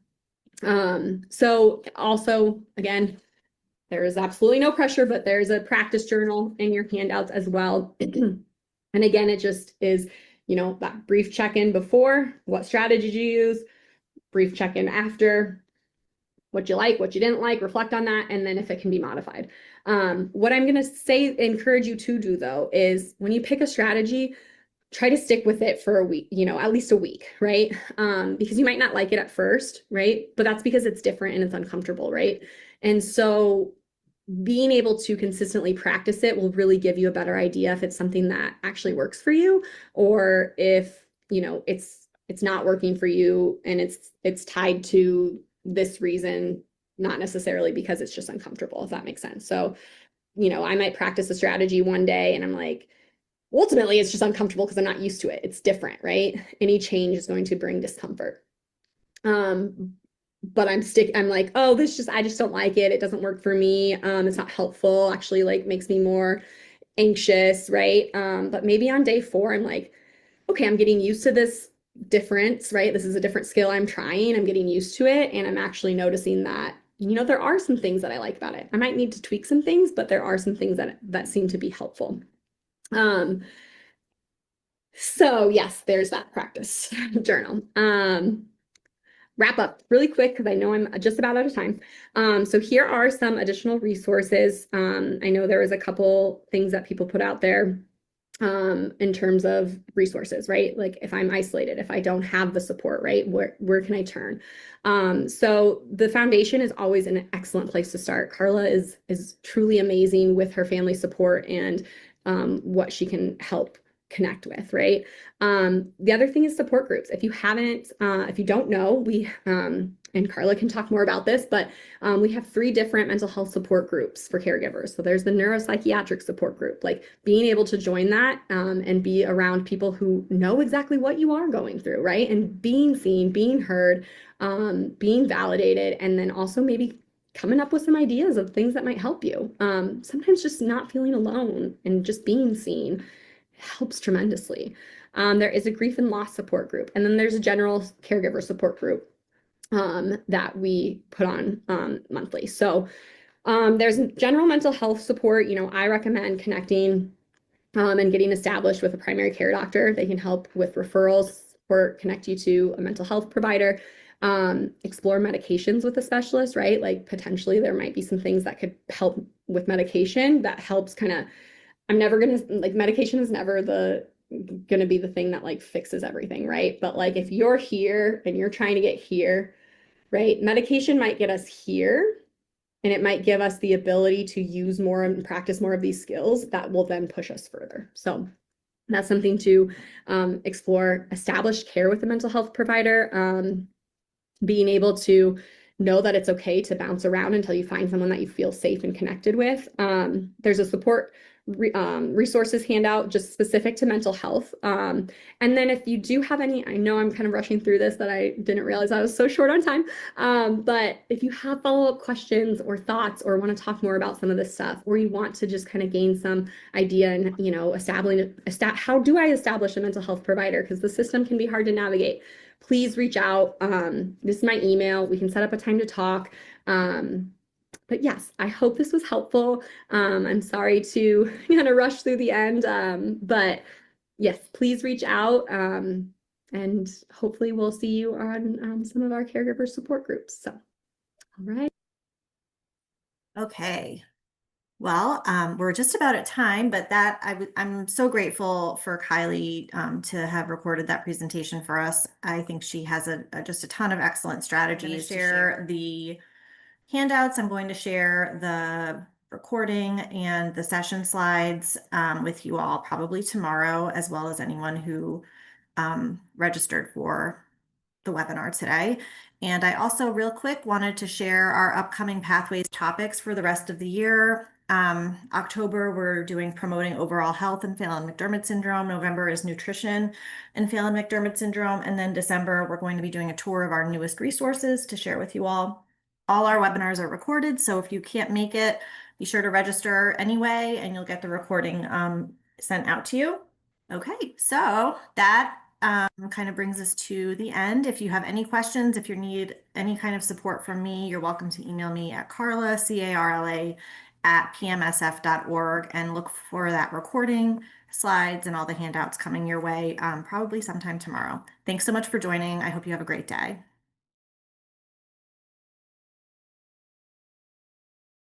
So also, again, there is absolutely no pressure, but there's a practice journal in your handouts as well. And again, it just is, that brief check-in before, what strategy did you use, brief check-in after, what you like, what you didn't like, reflect on that, and then if it can be modified. What I'm going to say, encourage you to do though, is when you pick a strategy, try to stick with it for a week, at least a week, right? Because you might not like it at first, right? But that's because it's different and it's uncomfortable, right? And so being able to consistently practice it will really give you a better idea if it's something that actually works for you, or if, it's not working for you and it's tied to this reason, not necessarily because it's just uncomfortable, if that makes sense. So, I might practice a strategy one day and I'm like, ultimately it's just uncomfortable because I'm not used to it. It's different, right? Any change is going to bring discomfort. But I'm like, oh, I just don't like it. It doesn't work for me. It's not helpful. Actually, like makes me more anxious, right? But maybe on day 4, I'm like, okay, I'm getting used to this difference, right? This is a different skill I'm trying. I'm getting used to it. And I'm actually noticing that, there are some things that I like about it. I might need to tweak some things, but there are some things that seem to be helpful. So yes, there's that practice journal. Wrap up really quick because I know I'm just about out of time. So here are some additional resources. I know there was a couple things that people put out there in terms of resources, right? Like if I'm isolated, if I don't have the support, right? Where can I turn? So the foundation is always an excellent place to start. Carla is truly amazing with her family support and what she can help connect with, right? The other thing is support groups. If you don't know, we and Carla can talk more about this, but we have 3 different mental health support groups for caregivers. So there's the neuropsychiatric support group, like being able to join that and be around people who know exactly what you are going through, right? And being seen, being heard, being validated, and then also maybe coming up with some ideas of things that might help you. Sometimes just not feeling alone and just being seen helps tremendously. There is a grief and loss support group, and then there's a general caregiver support group that we put on monthly. So there's general mental health support. I recommend connecting and getting established with a primary care doctor. They can help with referrals or connect you to a mental health provider. explore medications with a specialist, right? Like potentially there might be some things that could help with medication that helps kind of, I'm never gonna like medication is never the gonna be the thing that like fixes everything, right? But like if you're here and you're trying to get here, right? Medication might get us here and it might give us the ability to use more and practice more of these skills that will then push us further. So that's something to explore. Establish care with a mental health provider. Being able to know that it's okay to bounce around until you find someone that you feel safe and connected with. There's a support resources handout just specific to mental health. And then if you do have any, I know I'm kind of rushing through this that I didn't realize I was so short on time. But if you have follow-up questions or thoughts or want to talk more about some of this stuff, or you want to just kind of gain some idea and, you know, how do I establish a mental health provider? Because the system can be hard to navigate. Please reach out. This is my email. We can set up a time to talk. But yes, I hope this was helpful. I'm sorry to kind of rush through the end, but yes, please reach out. And hopefully we'll see you on some of our caregiver support groups. So, all right. Okay. Well, we're just about at time, but I'm so grateful for Kiley to have recorded that presentation for us. I think she has just a ton of excellent strategies to share the handouts. I'm going to share the recording and the session slides with you all probably tomorrow, as well as anyone who registered for the webinar today. And I also real quick wanted to share our upcoming pathways topics for the rest of the year. October, we're doing promoting overall health and Phelan-McDermid syndrome. November is nutrition and Phelan-McDermid syndrome. And then December, we're going to be doing a tour of our newest resources to share with you all. All our webinars are recorded, so if you can't make it, be sure to register anyway, and you'll get the recording sent out to you. Okay, so that kind of brings us to the end. If you have any questions, if you need any kind of support from me, you're welcome to email me at Carla, C-A-R-L-A, at pmsf.org, and look for that recording, slides, and all the handouts coming your way probably sometime tomorrow. Thanks so much for joining. I hope you have a great day.